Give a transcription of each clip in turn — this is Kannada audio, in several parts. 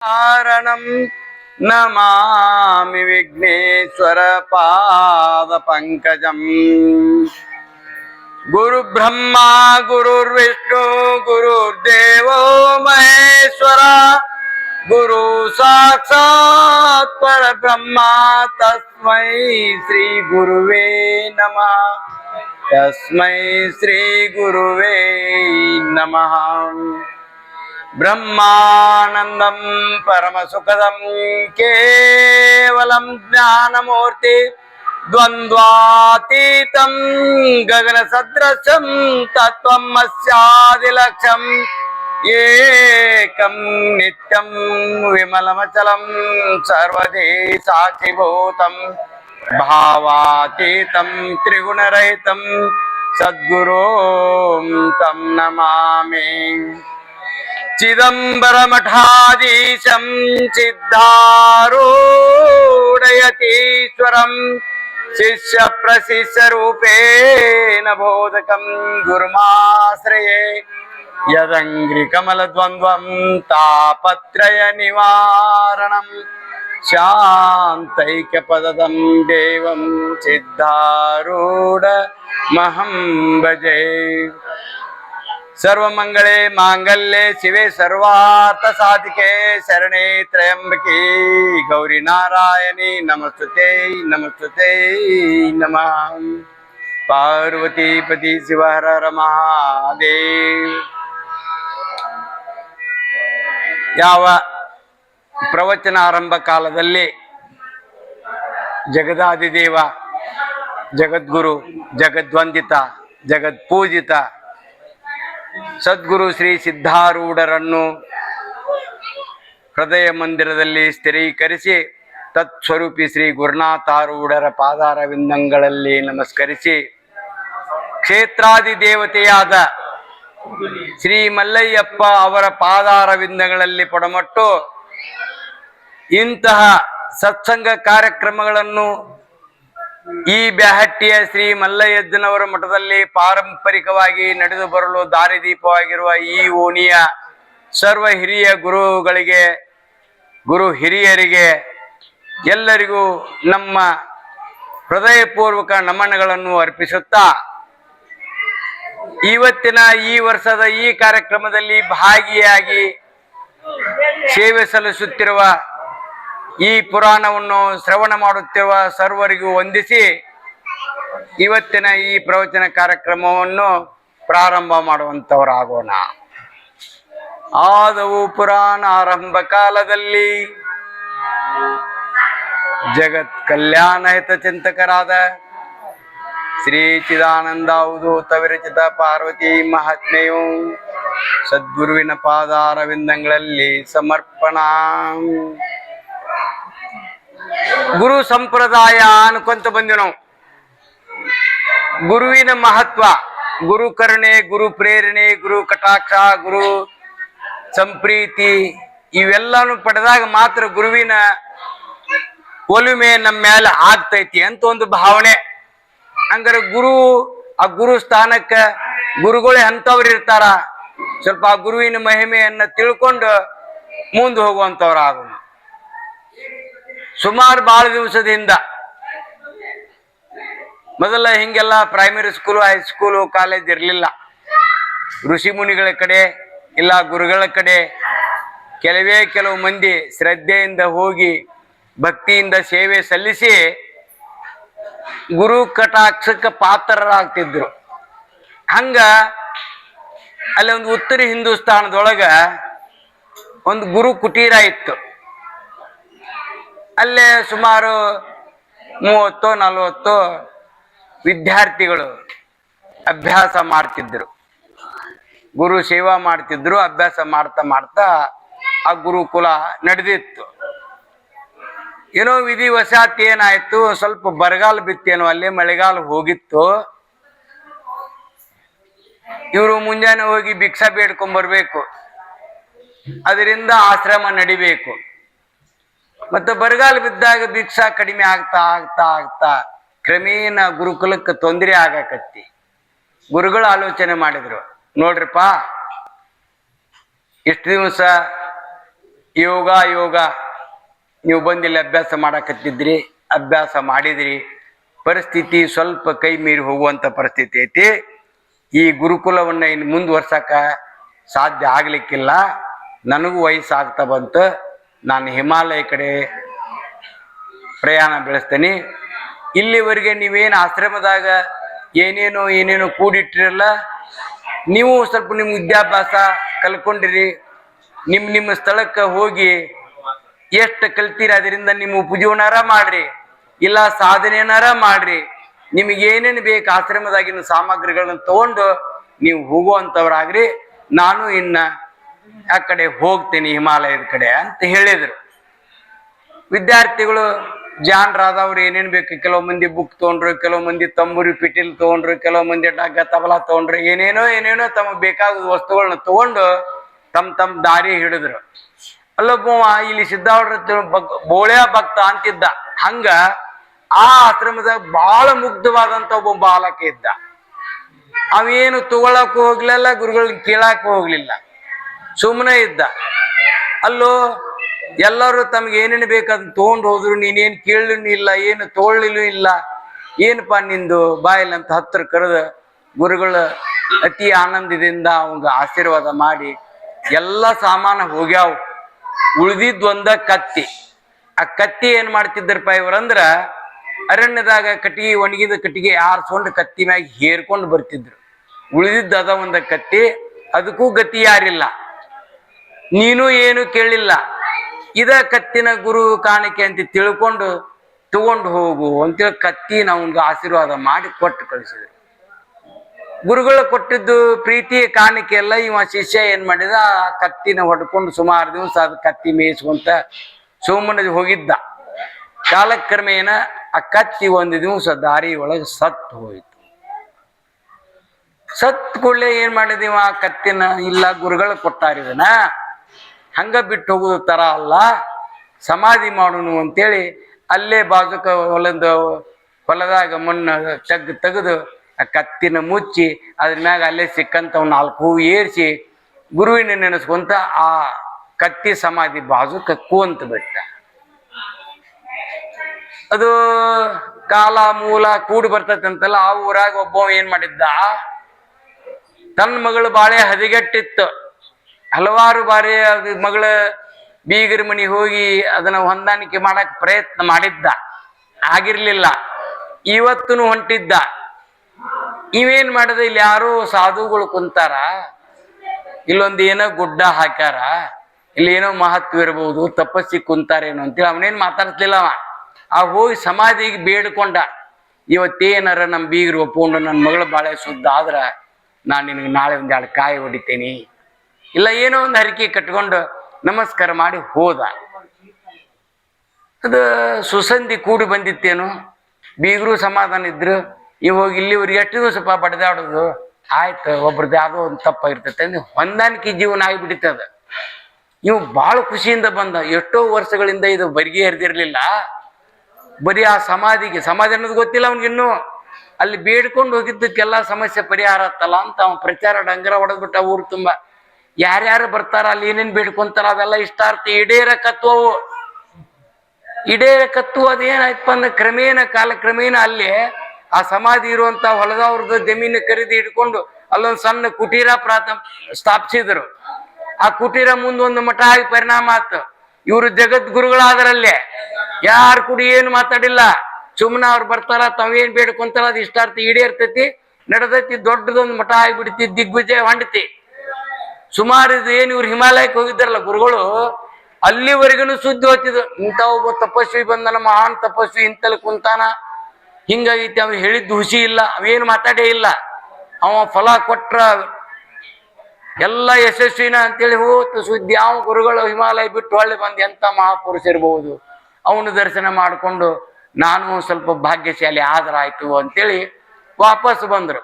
कारणं नमामि विघ्नेश्वर पाद पंकजम्। गुरु ब्रह्मा गुरुर्विष्णु गुरुर्देवो महेश्वर गुरु साक्षात् परब्रह्मा तस्मै श्री गुरुवे नमः। तस्मै श्री गुरुवे नमः। ब्रह्मानंदं परमसुखदं केवलं ज्ञानमूर्ति द्वन्द्वातीतं गगनसदृशं तत्त्वमस्यादिलक्ष्यम् एकं नित्यं विमलमचलं सर्वदे साक्षिभूतं भावातीतं त्रिगुणरहितं सद्गुरुं तं नमामि। चिदंबरमठाधीशं सिद्धारूढयतीश्वरं शिष्य प्रशिष्य रूपेण बोधकं गुरुमाश्रये। यदङ्घ्रिकमलद्वन्द्वं तापत्रय निवारणं शान्तैक्यपदं देवं सिद्धारूढमहं भजे। सर्वमंगले मांगल्ये शिवे सर्वार्थ साधिके शरणे त्र्यंबके गौरी नारायणी नमस्तुते नमस्तुते नमः। पार्वती पति शिव हर हर महादेव। ಯಾವ ಪ್ರವಚನ ಆರಂಭ ಕಾಲದಲ್ಲಿ ಜಗದಾದಿದೇವ ಜಗದ್ಗುರು ಜಗದ್ವಂದಿತ ಜಗತ್ಪೂಜಿತ ಸದ್ಗುರು ಶ್ರೀ ಸಿದ್ಧಾರೂಢರನ್ನು ಹೃದಯ ಮಂದಿರದಲ್ಲಿ ಸ್ಥಿರೀಕರಿಸಿ ತತ್ಸ್ವರೂಪಿ ಶ್ರೀ ಗುರುನಾಥಾರೂಢರ ಪಾದಾರವಿಂದಗಳಲ್ಲಿ ನಮಸ್ಕರಿಸಿ ಕ್ಷೇತ್ರಾದಿ ದೇವತೆಯಾದ ಶ್ರೀ ಮಲ್ಲಯ್ಯಪ್ಪ ಅವರ ಪಾದಾರವಿಂದಗಳಲ್ಲಿ ಪೊಡಮಟ್ಟು ಇಂತಹ ಸತ್ಸಂಗ ಕಾರ್ಯಕ್ರಮಗಳನ್ನು ಈ ಬ್ಯಾಹಟ್ಟಿಯ ಶ್ರೀ ಮಲ್ಲಯ್ಯಜ್ಜನವರ ಮಠದಲ್ಲಿ ಪಾರಂಪರಿಕವಾಗಿ ನಡೆದು ಬರಲು ದಾರಿದೀಪವಾಗಿರುವ ಈ ಓಣಿಯ ಸರ್ವ ಹಿರಿಯ ಗುರುಗಳಿಗೆ ಗುರು ಹಿರಿಯರಿಗೆ ಎಲ್ಲರಿಗೂ ನಮ್ಮ ಹೃದಯಪೂರ್ವಕ ನಮನಗಳನ್ನು ಅರ್ಪಿಸುತ್ತಾ ಇವತ್ತಿನ ಈ ವರ್ಷದ ಈ ಕಾರ್ಯಕ್ರಮದಲ್ಲಿ ಭಾಗಿಯಾಗಿ ಸೇವೆ ಸಲ್ಲಿಸುತ್ತಿರುವ ಈ ಪುರಾಣವನ್ನು ಶ್ರವಣ ಮಾಡುತ್ತಿರುವ ಸರ್ವರಿಗೂ ವಂದಿಸಿ ಇವತ್ತಿನ ಈ ಪ್ರವಚನ ಕಾರ್ಯಕ್ರಮವನ್ನು ಪ್ರಾರಂಭ ಮಾಡುವಂತವರಾಗೋಣ. ಆದವು ಪುರಾಣ ಆರಂಭ ಕಾಲದಲ್ಲಿ ಜಗತ್ ಕಲ್ಯಾಣ ಹಿತ ಚಿಂತಕರಾದ ಶ್ರೀ ಚಿದಾನಂದ ಅವಧೂತ ವಿರಚಿತ ಪಾರ್ವತಿ ಮಹಾತ್ಮೆಯು ಸದ್ಗುರುವಿನ ಪಾದಾರವಿಂದಗಳಲ್ಲಿ ಸಮರ್ಪಣಾ. ಗುರು ಸಂಪ್ರದಾಯ ಅನ್ಕೊಂತ ಬಂದಿ ನಾವು. ಗುರುವಿನ ಮಹತ್ವ, ಗುರು ಕರುಣೆ, ಗುರು ಪ್ರೇರಣೆ, ಗುರು ಕಟಾಕ್ಷ, ಗುರು ಸಂಪ್ರೀತಿ ಇವೆಲ್ಲಾನು ಪಡೆದಾಗ ಮಾತ್ರ ಗುರುವಿನ ಒಲುಮೆ ನಮ್ಮ ಮೇಲೆ ಆಗ್ತೈತಿ ಅಂತ ಒಂದು ಭಾವನೆ. ಹಂಗಾರೆ ಆ ಗುರು ಸ್ಥಾನಕ್ಕ ಗುರುಗಳೇ ಅಂತವ್ರು ಇರ್ತಾರ. ಸ್ವಲ್ಪ ಆ ಗುರುವಿನ ಮಹಿಮೆಯನ್ನ ತಿಳ್ಕೊಂಡು ಮುಂದೆ ಹೋಗುವಂತವ್ರು ಆಗೋಣ. ಸುಮಾರು ಬಹಳ ದಿವಸದಿಂದ ಮೊದಲ ಹಿಂಗೆಲ್ಲ ಪ್ರೈಮರಿ ಸ್ಕೂಲು ಹೈಸ್ಕೂಲು ಕಾಲೇಜ್ ಇರಲಿಲ್ಲ. ಋಷಿ ಮುನಿಗಳ ಕಡೆ ಇಲ್ಲ ಗುರುಗಳ ಕಡೆ ಕೆಲವು ಮಂದಿ ಶ್ರದ್ಧೆಯಿಂದ ಹೋಗಿ ಭಕ್ತಿಯಿಂದ ಸೇವೆ ಸಲ್ಲಿಸಿ ಗುರು ಕಟಾಕ್ಷಕ್ಕೆ ಪಾತ್ರರಾಗ್ತಿದ್ರು. ಹಂಗ ಅಲ್ಲಿ ಒಂದು ಉತ್ತರ ಹಿಂದೂಸ್ತಾನದೊಳಗ ಒಂದು ಗುರು ಕುಟೀರ ಇತ್ತು. ಅಲ್ಲೇ ಸುಮಾರು 30-40 ವಿದ್ಯಾರ್ಥಿಗಳು ಅಭ್ಯಾಸ ಮಾಡ್ತಿದ್ರು, ಗುರು ಸೇವಾ ಮಾಡ್ತಿದ್ರು. ಅಭ್ಯಾಸ ಮಾಡ್ತಾ ಮಾಡ್ತಾ ಆ ಗುರುಕುಲ ನಡೆದಿತ್ತು. ಏನೋ ವಿಧಿವಶಾತ್ ಏನಾಯ್ತು, ಸ್ವಲ್ಪ ಬರಗಾಲ ಬಿತ್ತೇನೋ, ಅಲ್ಲೇ ಮಳೆಗಾಲ ಹೋಗಿತ್ತು. ಇವರು ಮುಂಜಾನೆ ಹೋಗಿ ಭಿಕ್ಷಾ ಬೇಡ್ಕೊಂಡ್ಬರ್ಬೇಕು, ಅದರಿಂದ ಆಶ್ರಮ ನಡಿಬೇಕು. ಮತ್ತೆ ಬರಗಾಲ ಬಿದ್ದಾಗ ಭಿಕ್ಷಾ ಕಡಿಮೆ ಆಗ್ತಾ ಆಗ್ತಾ ಆಗ್ತಾ ಕ್ರಮೇಣ ಗುರುಕುಲಕ್ಕೆ ತೊಂದರೆ ಆಗಾಕತ್ತಿ. ಗುರುಗಳು ಆಲೋಚನೆ ಮಾಡಿದ್ರು, ನೋಡ್ರಿಪ್ಪ, ಇಷ್ಟು ದಿವಸ ಯೋಗ ಯೋಗ ನೀವು ಬಂದಿಲ್ಲಿ ಅಭ್ಯಾಸ ಮಾಡಕತ್ತಿದ್ರಿ, ಅಭ್ಯಾಸ ಮಾಡಿದ್ರಿ, ಪರಿಸ್ಥಿತಿ ಸ್ವಲ್ಪ ಕೈ ಮೀರಿ ಹೋಗುವಂತ ಪರಿಸ್ಥಿತಿ ಐತಿ. ಈ ಗುರುಕುಲವನ್ನ ಇನ್ನು ಮುಂದುವರ್ಸಕ ಸಾಧ್ಯ ಆಗ್ಲಿಕ್ಕಿಲ್ಲ. ನನಗೂ ವಯಸ್ಸಾಗ್ತಾ ಬಂತು. ನಾನು ಹಿಮಾಲಯ ಕಡೆ ಪ್ರಯಾಣ ಬೆಳೆಸ್ತೇನೆ. ಇಲ್ಲಿವರೆಗೆ ನೀವೇನು ಆಶ್ರಮದಾಗ ಏನೇನೋ ಕೂಡಿಟ್ಟಿರಲ್ಲ, ನೀವು ಸ್ವಲ್ಪ ನಿಮ್ಮ ವಿದ್ಯಾಭ್ಯಾಸ ಕಲ್ಕೊಂಡಿರಿ. ನಿಮ್ಮ ಸ್ಥಳಕ್ಕೆ ಹೋಗಿ ಎಷ್ಟು ಕಲ್ತೀರಿ ಅದರಿಂದ ನಿಮ್ಮ ಉಪಜೀವನಾರ ಮಾಡ್ರಿ, ಇಲ್ಲ ಸಾಧನೆಯನ್ನಾರ ಮಾಡ್ರಿ. ನಿಮಗೆ ಏನೇನು ಬೇಕು ಆಶ್ರಮದಾಗಿನ ಸಾಮಗ್ರಿಗಳನ್ನ ತಗೊಂಡು ನೀವು ಹೋಗುವಂಥವ್ರಾಗ್ರಿ. ನಾನು ಇನ್ನ ಆ ಕಡೆ ಹೋಗ್ತೇನೆ ಹಿಮಾಲಯದ ಕಡೆ ಅಂತ ಹೇಳಿದ್ರು. ವಿದ್ಯಾರ್ಥಿಗಳು ಜಾಣರಾದವ್ರು ಏನೇನು ಬೇಕು, ಕೆಲವು ಮಂದಿ ಬುಕ್ ತೊಗೊಂಡ್ರು, ಕೆಲವು ಮಂದಿ ತಂಬೂರಿ ಪಿಟೀಲ್ ತೊಗೊಂಡ್ರು, ಕೆಲವು ಮಂದಿ ಡಗ್ಗ ತಬಲಾ ತೊಗೊಂಡ್ರು, ಏನೇನೋ ತಮಗೆ ಬೇಕಾದ ವಸ್ತುಗಳನ್ನ ತಗೊಂಡು ತಮ್ಮ ದಾರಿ ಹಿಡಿದ್ರು. ಅಲ್ಲೊಬ್ಬವ ಇಲ್ಲಿ ಸಿದ್ದಾವಡ್ರ ಬೋಳ್ಯಾ ಭಕ್ತ ಅಂತಿದ್ದ. ಹಂಗ ಆ ಆಶ್ರಮದಾಗ ಬಹಳ ಮುಗ್ಧವಾದಂತ ಒಬ್ಬ ಬಾಲಕ ಇದ್ದ. ಅವೇನು ತಗೊಳಕ್ಕೂ ಹೋಗ್ಲಿಲ್ಲ, ಗುರುಗಳನ್ನ ಕೇಳಾಕ ಹೋಗ್ಲಿಲ್ಲ, ಸುಮ್ಮನೆ ಇದ್ದ. ಅಲ್ಲೋ ಎಲ್ಲರೂ ತಮ್ಗೆ ಏನೇನು ಬೇಕಂತ ತಗೊಂಡು ಹೋದ್ರು, ನೀನೇನು ಕೇಳಲೂ ಇಲ್ಲ, ಏನು ತಗೊಳ್ಳಿಲೂ ಇಲ್ಲ. ಏನಪ್ಪಾ ನಿಂದು ಬಾಯಿಲ್ ಅಂತ ಹತ್ರ ಕರೆದ ಗುರುಗಳ ಅತಿ ಆನಂದದಿಂದ ಅವಂಗ ಆಶೀರ್ವಾದ ಮಾಡಿ ಎಲ್ಲ ಸಾಮಾನು ಹೋಗ್ಯಾವ. ಉಳಿದಿದ್ದೊಂದ ಕತ್ತಿ. ಆ ಕತ್ತಿ ಏನ್ ಮಾಡ್ತಿದ್ದರಪ್ಪ ಇವ್ರಂದ್ರ, ಅರಣ್ಯದಾಗ ಕಟ್ಟಿಗೆ ಒಣಗಿದ ಕಟ್ಟಿಗೆ ಆರಿಸ್ಕೊಂಡು ಕತ್ತಿ ಮ್ಯಾಗ ಹೇರ್ಕೊಂಡು ಬರ್ತಿದ್ರು. ಉಳಿದಿದ್ದ ಅದ ಒಂದ ಕತ್ತಿ, ಅದಕ್ಕೂ ಗತಿ ಯಾರಿಲ್ಲ, ನೀನು ಏನು ಕೇಳಿಲ್ಲ. ಇದ ಕತ್ತಿನ ಗುರು ಕಾಣಿಕೆ ಅಂತ ತಿಳ್ಕೊಂಡು ತಗೊಂಡು ಹೋಗು ಅಂತೇಳಿ ಕತ್ತಿನ ಅವನ್ಗೆ ಆಶೀರ್ವಾದ ಮಾಡಿ ಕೊಟ್ಟು ಕಳಿಸಿದ್ರು. ಗುರುಗಳು ಕೊಟ್ಟಿದ್ದು ಪ್ರೀತಿಯ ಕಾಣಿಕೆ ಎಲ್ಲ ಇವ ಶಿಷ್ಯ ಏನ್ ಮಾಡಿದ, ಆ ಕತ್ತಿನ ಹೊಡ್ಕೊಂಡು ಸುಮಾರು ದಿವಸ ಅದು ಕತ್ತಿ ಮೇಯಿಸ್ಕೊಂತ ಸುಮ್ಮನೆ ಹೋಗಿದ್ದ. ಕಾಲಕ್ರಮೇಣ ಆ ಕತ್ತಿ ಒಂದು ದಿವಸ ದಾರಿ ಒಳಗೆ ಸತ್ತು ಹೋಯಿತು. ಸತ್ ಕೂಡಲೇ ಏನ್ ಮಾಡಿದೀವ, ಆ ಕತ್ತಿನ ಇಲ್ಲ ಗುರುಗಳು ಕೊಟ್ಟಾರಿದನ, ಹಂಗ ಬಿಟ್ಟು ಹೋಗುದು ತರ ಅಲ್ಲ, ಸಮಾಧಿ ಮಾಡೋನು ಅಂತೇಳಿ ಅಲ್ಲೇ ಬಾಜುಕ ಹೊಲದಾಗ ಮಣ್ಣು ತೆಗೆದು ಆ ಕತ್ತಿನ ಮುಚ್ಚಿ ಅದ್ರ ಮ್ಯಾಗ ಅಲ್ಲೇ ಸಿಕ್ಕಂತ 4 ಹೂವು ಏರಿಸಿ ಗುರುವಿನ ನೆನೆಸ್ಕೊಂತ ಆ ಕತ್ತಿ ಸಮಾಧಿ ಬಾಜು ಕಕ್ಕುವಂತ ಬಿಟ್ಟ. ಅದು ಕಾಲ ಮೂಲ ಕೂಡಿ ಬರ್ತೈತಂತಲ್ಲ, ಆ ಊರಾಗ ಒಬ್ಬ ಏನ್ ಮಾಡಿದ್ದ, ತನ್ನ ಮಗಳು ಬಾಳೆ ಹದಿಗೆಟ್ಟಿತ್ತು. ಹಲವಾರು ಬಾರಿ ಅದು ಮಗಳ ಬೀಗರ ಮನಿ ಹೋಗಿ ಅದನ್ನ ಹೊಂದಾಣಿಕೆ ಮಾಡಕ್ ಪ್ರಯತ್ನ ಮಾಡಿದ್ದ, ಆಗಿರ್ಲಿಲ್ಲ. ಇವತ್ತೂ ಹೊಂಟಿದ್ದ. ಇವೇನ್ ಮಾಡಿದ, ಇಲ್ಲಿ ಯಾರೋ ಸಾಧುಗಳು ಕುಂತಾರ, ಇಲ್ಲೊಂದು ಏನೋ ಗುಡ್ಡ ಹಾಕ್ಯಾರ, ಇಲ್ಲಿ ಏನೋ ಮಹತ್ವ ಇರಬಹುದು, ತಪಸ್ಸಿ ಕುಂತಾರೇನೋ ಅಂತೇಳಿ ಅವನೇನ್ ಮಾತಾಡ್ತಿಲ್ಲ. ಆ ಹೋಗಿ ಸಮಾಧಿಗೆ ಬೇಡ್ಕೊಂಡ, ಇವತ್ತೇನಾರ ನಮ್ಮ ಬೀಗರು ಒಪ್ಕೊಂಡು ನನ್ನ ಮಗಳ ಬಾಳೆ ಶುದ್ಧ ಆದ್ರ ನಾನು ನಿನಗೆ ನಾಳೆ 2 ಕಾಯಿ ಹೊಡಿತೇನಿ, ಇಲ್ಲ ಏನೋ ಒಂದು ಹರಕೆ ಕಟ್ಕೊಂಡು ನಮಸ್ಕಾರ ಮಾಡಿ ಹೋದ. ಅದು ಸುಸಂಧಿ ಕೂಡಿ ಬಂದಿತ್ತೇನು, ಬೀಗರು ಸಮಾಧಾನ ಇದ್ರು. ಇವಾಗ ಇಲ್ಲಿವರೆಗೆ ಎಷ್ಟು ದಿವಸಪ್ಪ ಬಡ್ದಾಡೋದು, ಆಯ್ತು ಒಬ್ರದ್ದು ಯಾವುದೋ ಒಂದು ತಪ್ಪಾಗಿರ್ತೈತೆ ಅಂದ್ರೆ ಹೊಂದಾಣಿಕೆ ಜೀವನ ಆಗಿಬಿಡಿತದ. ಇವು ಭಾಳ ಖುಷಿಯಿಂದ ಬಂದ. ಎಷ್ಟೋ ವರ್ಷಗಳಿಂದ ಇದು ಬರಿಗೆ ಹರಿದಿರ್ಲಿಲ್ಲ. ಬರೀ ಆ ಸಮಾಧಿ ಅನ್ನೋದು ಗೊತ್ತಿಲ್ಲ ಅವನಿಗಿನ್ನು. ಅಲ್ಲಿ ಬೇಡ್ಕೊಂಡು ಹೋಗಿದ್ದಕ್ಕೆಲ್ಲ ಸಮಸ್ಯೆ ಪರಿಹಾರ ಆತ್ತಲ್ಲ ಅಂತ ಅವನ್ ಪ್ರಚಾರ ಡಂಗರ ಹೊಡೆದ್ಬಿಟ್ಟ ಊರು ತುಂಬ. ಯಾರ್ಯಾರು ಬರ್ತಾರ, ಅಲ್ಲಿ ಏನೇನ್ ಬೇಡ್ಕೊಂತಾರ ಅವೆಲ್ಲ ಇಷ್ಟಾರ್ಥ ಈಡೇರಕತ್ವವು. ಅದೇನಾಯ್ತಪ್ಪ ಅಂದ್ರೆ ಕ್ರಮೇಣ ಕಾಲಕ್ರಮೇಣ ಅಲ್ಲಿ ಆ ಸಮಾಧಿ ಇರುವಂತ ಹೊಲದವ್ರದ್ದು ಜಮೀನು ಖರೀದಿ ಇಟ್ಕೊಂಡು ಅಲ್ಲೊಂದು ಸಣ್ಣ ಕುಟೀರ ಸ್ಥಾಪಿಸಿದ್ರು. ಆ ಕುಟೀರ ಮುಂದೊಂದು ಮಠ ಆಗಿ ಪರಿಣಾಮ ಆತು. ಇವರು ಜಗದ್ಗುರುಗಳಾದರಲ್ಲೇ ಯಾರು ಕುಡಿ ಏನು ಮಾತಾಡಿಲ್ಲ, ಸುಮ್ಮನೆ ಅವ್ರು ಬರ್ತಾರ, ತಾವೇನ್ ಬೇಡ್ಕೊಂತಾರ ಅದು ಇಷ್ಟಾರ್ಥ ಈಡೇರ್ತೈತಿ, ನಡೆದೈತಿ. ದೊಡ್ಡದೊಂದು ಮಠ ಆಗಿಬಿಡ್ತಿ, ದಿಗ್ವಿಜಯ ಹೊಂಡತಿ. ಸುಮಾರು ಇದು ಏನು ಇವ್ರು ಹಿಮಾಲಯಕ್ಕೆ ಹೋಗಿದ್ದಾರಲ್ಲ ಗುರುಗಳು, ಅಲ್ಲಿವರೆಗೂ ಸುದ್ದಿ ಹೋಗ್ತಿದ್ರು, ಇಂಥ ಒಬ್ಬ ತಪಸ್ವಿ ಬಂದನ, ಮಹಾನ್ ತಪಸ್ವಿ ಇಂತಲ್ಲಿ ಕುಂತಾನ, ಹಿಂಗಾಗೈತಿ. ಅವ್ ಹೇಳಿದ್ದು ಹುಸಿ ಇಲ್ಲ, ಅವೇನು ಮಾತಾಡೇ ಇಲ್ಲ. ಅವ ಫಲ ಕೊಟ್ರ ಎಲ್ಲ ಯಶಸ್ವಿನ ಅಂತೇಳಿ ಹೋತು ಸುದ್ದಿ. ಅವ ಗುರುಗಳು ಹಿಮಾಲಯ ಬಿಟ್ಟು ಹೊಳ್ಳಿ ಬಂದು ಎಂತ ಮಹಾಪುರುಷ ಇರಬಹುದು, ಅವನು ದರ್ಶನ ಮಾಡಿಕೊಂಡು ನಾನು ಸ್ವಲ್ಪ ಭಾಗ್ಯಶಾಲಿ ಆದರಾಯ್ತು ಅಂತೇಳಿ ವಾಪಸ್ ಬಂದ್ರು.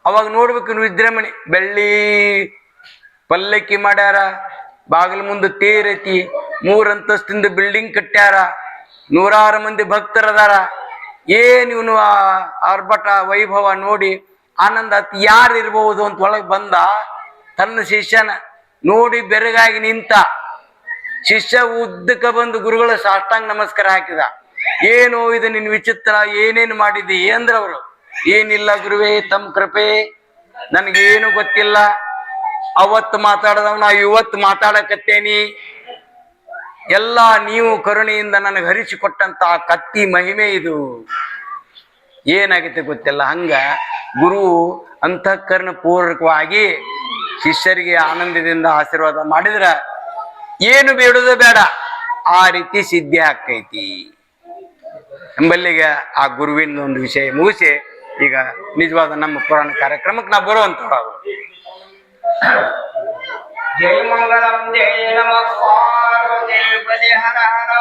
ಅವಾಗ ನೋಡ್ಬೇಕು, ವಿಜೃಂಭಣೆ, ಬೆಳ್ಳಿ ಪಲ್ಲಕ್ಕಿ ಮಾಡ್ಯಾರ, ಬಾಗಿಲು ಮುಂದೆ ತೇರೈತಿ, 3 ಅಂತಸ್ತಿಂದ ಬಿಲ್ಡಿಂಗ್ ಕಟ್ಟ್ಯಾರ, 100 ಮಂದಿ ಭಕ್ತರದಾರ. ಏನ್ ಇವನು ಆರ್ಭಟ ವೈಭವ ನೋಡಿ ಆನಂದ ಆತ್. ಯಾರು ಇರ್ಬಹುದು ಅಂತ ಒಳಗೆ ಬಂದ, ತನ್ನ ಶಿಷ್ಯನ ನೋಡಿ ಬೆರಗಾಗಿ ನಿಂತ. ಶಿಷ್ಯ ಉದ್ದಕ್ಕ ಬಂದು ಗುರುಗಳ ಸಾಷ್ಟಾಂಗ ನಮಸ್ಕಾರ ಹಾಕಿದ. ಏನು ಇದು ನಿನ್ ವಿಚಿತ್ರ, ಏನೇನು ಮಾಡಿದಿ ಅಂದ್ರ ಅವರು. ಏನಿಲ್ಲ ಗುರುವೇ, ತಮ್ಮ ಕೃಪೆ, ನನ್ಗೇನು ಗೊತ್ತಿಲ್ಲ. ಅವತ್ತು ಮಾತಾಡದವ್ ನಾ ಇವತ್ತು ಮಾತಾಡಕತ್ತೇನಿ. ಎಲ್ಲ ನೀವು ಕರುಣೆಯಿಂದ ನನಗೆ ಹರಿಸಿಕೊಟ್ಟಂತ ಕತ್ತಿ ಮಹಿಮೆ ಇದು. ಏನಾಗುತ್ತೆ ಗೊತ್ತಿಲ್ಲ. ಹಂಗ ಗುರು ಅಂತಃಕರಣ ಪೂರ್ವಕವಾಗಿ ಶಿಷ್ಯರಿಗೆ ಆನಂದದಿಂದ ಆಶೀರ್ವಾದ ಮಾಡಿದ್ರ ಏನು ಬೇಡುದು ಬೇಡ, ಆ ರೀತಿ ಸಿದ್ಧಿ ಆಕೈತಿ ಎಂಬಲ್ಲಿಗೆ ಆ ಗುರುವಿನ ಒಂದು ವಿಷಯ ಮುಗಿಸಿ ಈಗ ನಿಜವಾದ ನಮ್ಮ ಪುರಾಣ ಕಾರ್ಯಕ್ರಮಕ್ಕೆ ನಾವು ಬರುವಂತವ್ರು. ಜಯ ಮಂಗಳಂ ಜಯ ನಮಃ ಪಾರ್ವತಿ ಹರ ಹರ